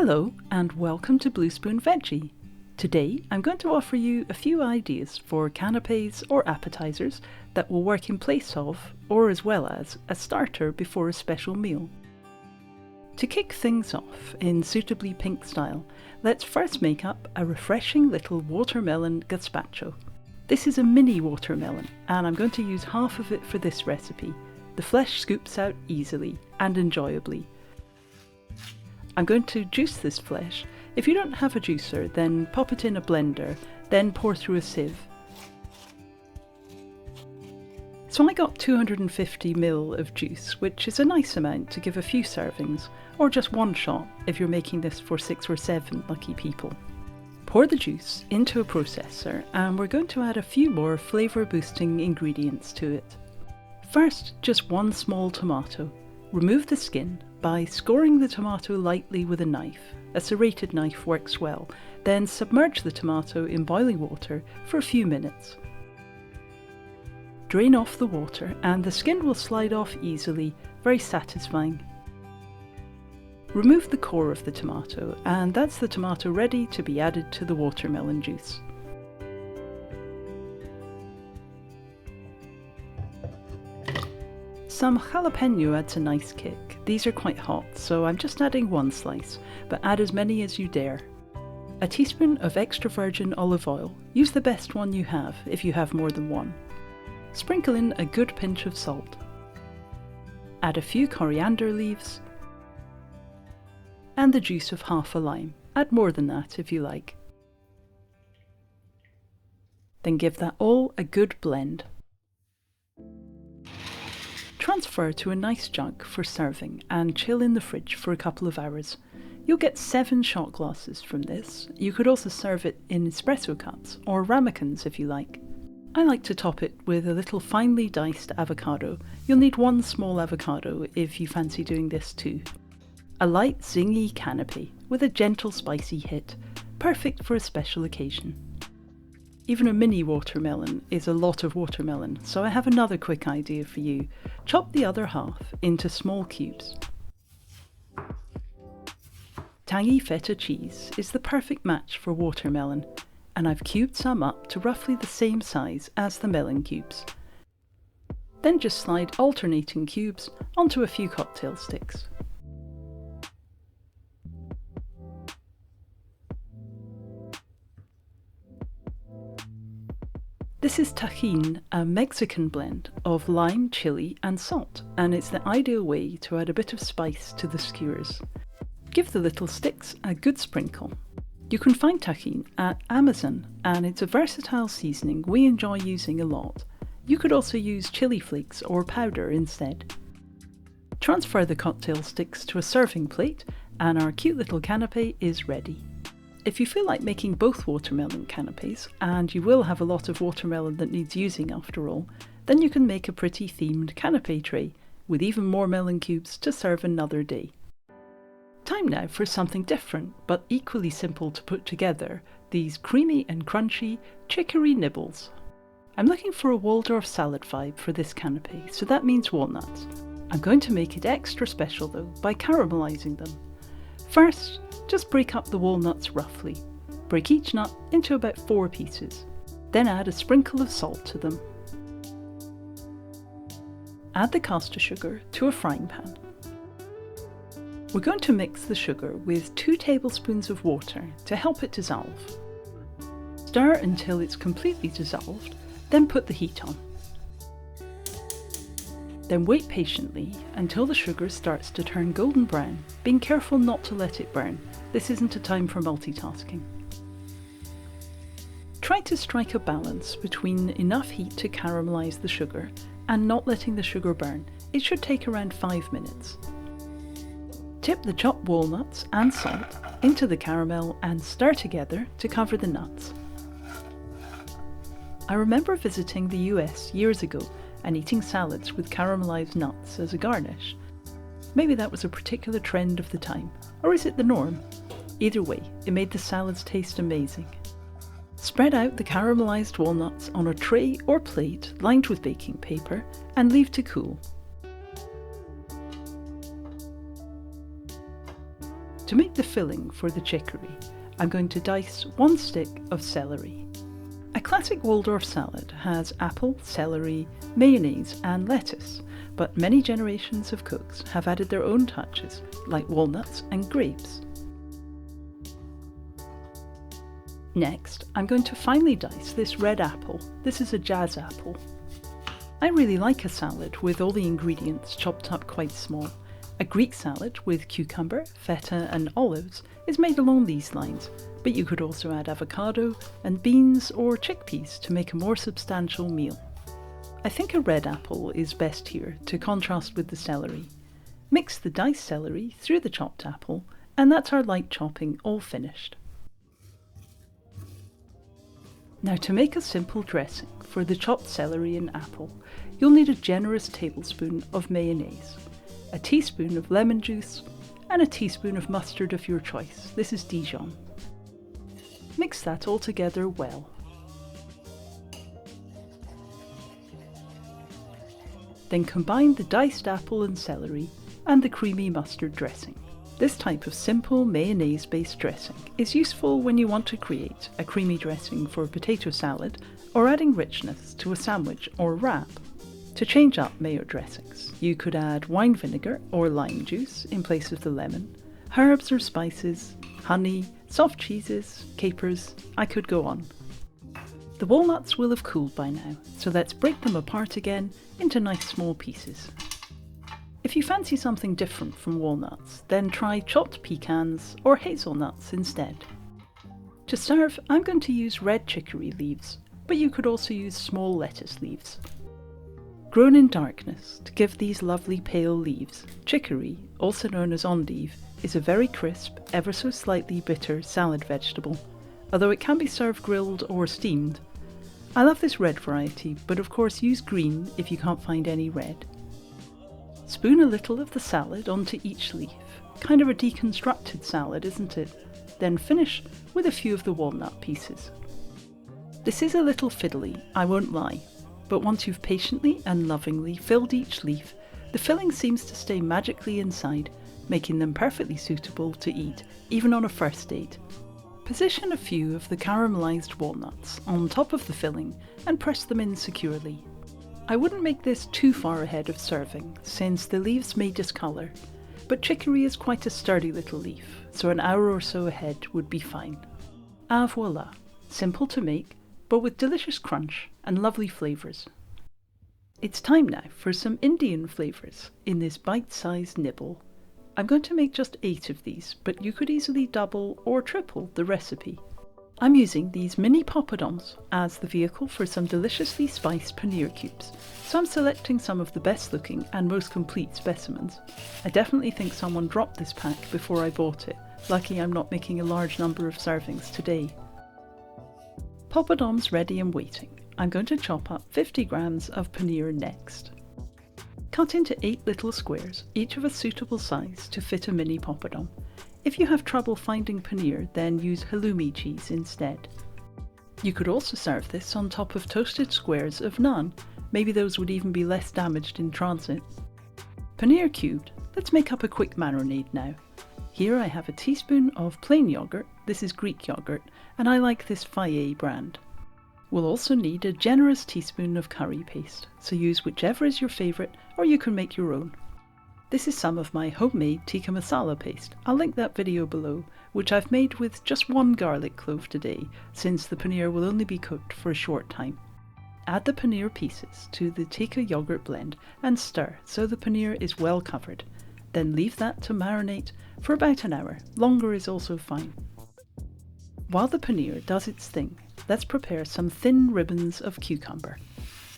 Hello and welcome to Blue Spoon Veggie. Today I'm going to offer you a few ideas for canapés or appetizers that will work in place of, or as well as, a starter before a special meal. To kick things off in suitably pink style, let's first make up a refreshing little watermelon gazpacho. This is a mini watermelon and I'm going to use half of it for this recipe. The flesh scoops out easily and enjoyably. I'm going to juice this flesh. If you don't have a juicer, then pop it in a blender, then pour through a sieve. So I got 250ml of juice, which is a nice amount to give a few servings, or just one shot if you're making this for 6 or 7 lucky people. Pour the juice into a processor and we're going to add a few more flavour boosting ingredients to it. First, just one small tomato. Remove the skin by scoring the tomato lightly with a knife. A serrated knife works well. Then submerge the tomato in boiling water for a few minutes. Drain off the water and the skin will slide off easily, very satisfying. Remove the core of the tomato and that's the tomato ready to be added to the watermelon juice. Some jalapeno adds a nice kick. These are quite hot, so I'm just adding one slice, but add as many as you dare. A teaspoon of extra virgin olive oil. Use the best one you have if you have more than one. Sprinkle in a good pinch of salt. Add a few coriander leaves and the juice of half a lime. Add more than that if you like. Then give that all a good blend. Transfer to a nice jug for serving and chill in the fridge for a couple of hours. You'll get 7 shot glasses from this. You could also serve it in espresso cups or ramekins if you like. I like to top it with a little finely diced avocado. You'll need 1 small avocado if you fancy doing this too. A light zingy canapé with a gentle spicy hit, perfect for a special occasion. Even a mini watermelon is a lot of watermelon, so I have another quick idea for you. Chop the other half into small cubes. Tangy feta cheese is the perfect match for watermelon, and I've cubed some up to roughly the same size as the melon cubes. Then just slide alternating cubes onto a few cocktail sticks. This is tajin, a Mexican blend of lime, chili and salt, and it's the ideal way to add a bit of spice to the skewers. Give the little sticks a good sprinkle. You can find tajin at Amazon and it's a versatile seasoning we enjoy using a lot. You could also use chili flakes or powder instead. Transfer the cocktail sticks to a serving plate and our cute little canapé is ready. If you feel like making both watermelon canapés, and you will have a lot of watermelon that needs using after all, then you can make a pretty themed canapé tray with even more melon cubes to serve another day. Time now for something different but equally simple to put together, these creamy and crunchy chicory nibbles. I'm looking for a Waldorf salad vibe for this canapé, so that means walnuts. I'm going to make it extra special though by caramelizing them. First, just break up the walnuts roughly. Break each nut into about 4 pieces. Then add a sprinkle of salt to them. Add the caster sugar to a frying pan. We're going to mix the sugar with 2 tablespoons of water to help it dissolve. Stir until it's completely dissolved, then put the heat on. Then wait patiently until the sugar starts to turn golden brown, being careful not to let it burn. This isn't a time for multitasking. Try to strike a balance between enough heat to caramelize the sugar and not letting the sugar burn. It should take around 5 minutes. Tip the chopped walnuts and salt into the caramel and stir together to cover the nuts. I remember visiting the US years ago and eating salads with caramelized nuts as a garnish. Maybe that was a particular trend of the time, or is it the norm? Either way, it made the salads taste amazing. Spread out the caramelized walnuts on a tray or plate lined with baking paper and leave to cool. To make the filling for the chicory, I'm going to dice 1 stick of celery. A classic Waldorf salad has apple, celery, mayonnaise and lettuce, but many generations of cooks have added their own touches, like walnuts and grapes. Next, I'm going to finely dice this red apple. This is a jazz apple. I really like a salad with all the ingredients chopped up quite small. A Greek salad with cucumber, feta and olives is made along these lines, but you could also add avocado and beans or chickpeas to make a more substantial meal. I think a red apple is best here to contrast with the celery. Mix the diced celery through the chopped apple, and that's our light chopping all finished. Now, to make a simple dressing for the chopped celery and apple, you'll need a generous tablespoon of mayonnaise, a teaspoon of lemon juice, and a teaspoon of mustard of your choice. This is Dijon. Mix that all together well. Then combine the diced apple and celery and the creamy mustard dressing. This type of simple mayonnaise-based dressing is useful when you want to create a creamy dressing for a potato salad or adding richness to a sandwich or wrap. To change up mayo dressings, you could add wine vinegar or lime juice in place of the lemon, herbs or spices, honey, soft cheeses, capers. I could go on. The walnuts will have cooled by now, so let's break them apart again into nice small pieces. If you fancy something different from walnuts, then try chopped pecans or hazelnuts instead. To serve, I'm going to use red chicory leaves, but you could also use small lettuce leaves. Grown in darkness to give these lovely pale leaves, chicory, also known as endive, is a very crisp, ever so slightly bitter salad vegetable, although it can be served grilled or steamed. I love this red variety, but of course use green if you can't find any red. Spoon a little of the salad onto each leaf. Kind of a deconstructed salad, isn't it? Then finish with a few of the walnut pieces. This is a little fiddly, I won't lie, but once you've patiently and lovingly filled each leaf, the filling seems to stay magically inside, making them perfectly suitable to eat, even on a first date. Position a few of the caramelized walnuts on top of the filling and press them in securely. I wouldn't make this too far ahead of serving, since the leaves may discolour, but chicory is quite a sturdy little leaf, so an hour or so ahead would be fine. Ah voila, simple to make, but with delicious crunch and lovely flavours. It's time now for some Indian flavours in this bite-sized nibble. I'm going to make just 8 of these, but you could easily double or triple the recipe. I'm using these mini poppadoms as the vehicle for some deliciously spiced paneer cubes, so I'm selecting some of the best looking and most complete specimens. I definitely think someone dropped this pack before I bought it. Lucky I'm not making a large number of servings today. Poppadoms ready and waiting. I'm going to chop up 50 grams of paneer next. Cut into 8 little squares, each of a suitable size to fit a mini poppadom. If you have trouble finding paneer, then use halloumi cheese instead. You could also serve this on top of toasted squares of naan. Maybe those would even be less damaged in transit. Paneer cubed, let's make up a quick marinade now. Here I have a teaspoon of plain yogurt, this is Greek yogurt, and I like this Veggie brand. We'll also need a generous teaspoon of curry paste, so use whichever is your favourite, or you can make your own. This is some of my homemade tikka masala paste. I'll link that video below, which I've made with just 1 garlic clove today, since the paneer will only be cooked for a short time. Add the paneer pieces to the tikka yogurt blend and stir so the paneer is well covered. Then leave that to marinate for about an hour. Longer is also fine. While the paneer does its thing, let's prepare some thin ribbons of cucumber.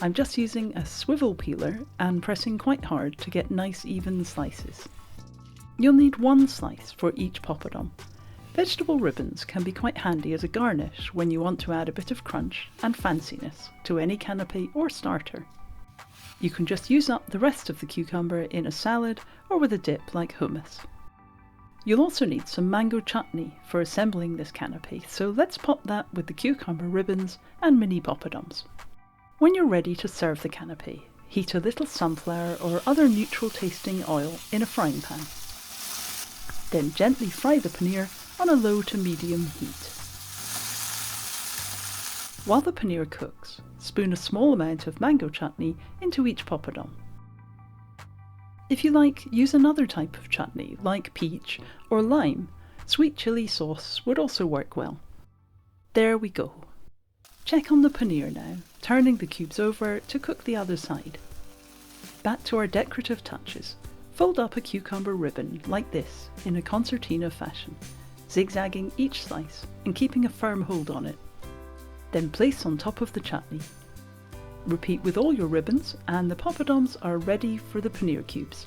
I'm just using a swivel peeler and pressing quite hard to get nice even slices. You'll need 1 slice for each poppadom. Vegetable ribbons can be quite handy as a garnish when you want to add a bit of crunch and fanciness to any canapé or starter. You can just use up the rest of the cucumber in a salad or with a dip like hummus. You'll also need some mango chutney for assembling this canapé, so let's pop that with the cucumber ribbons and mini poppadoms. When you're ready to serve the canapé, heat a little sunflower or other neutral tasting oil in a frying pan. Then gently fry the paneer on a low to medium heat. While the paneer cooks, spoon a small amount of mango chutney into each poppadom. If you like, use another type of chutney like peach or lime. Sweet chilli sauce would also work well. There we go. Check on the paneer now, turning the cubes over to cook the other side. Back to our decorative touches. Fold up a cucumber ribbon like this in a concertina fashion, zigzagging each slice and keeping a firm hold on it. Then place on top of the chutney. Repeat with all your ribbons and the poppadoms are ready for the paneer cubes.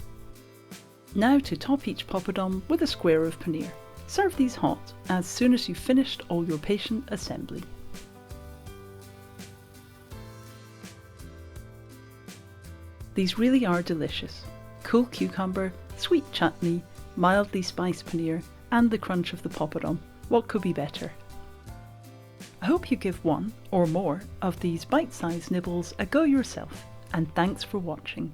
Now to top each poppadom with a square of paneer. Serve these hot as soon as you've finished all your patient assembly. These really are delicious. Cool cucumber, sweet chutney, mildly spiced paneer, and the crunch of the poppadom. What could be better? I hope you give one or more of these bite-sized nibbles a go yourself, and thanks for watching.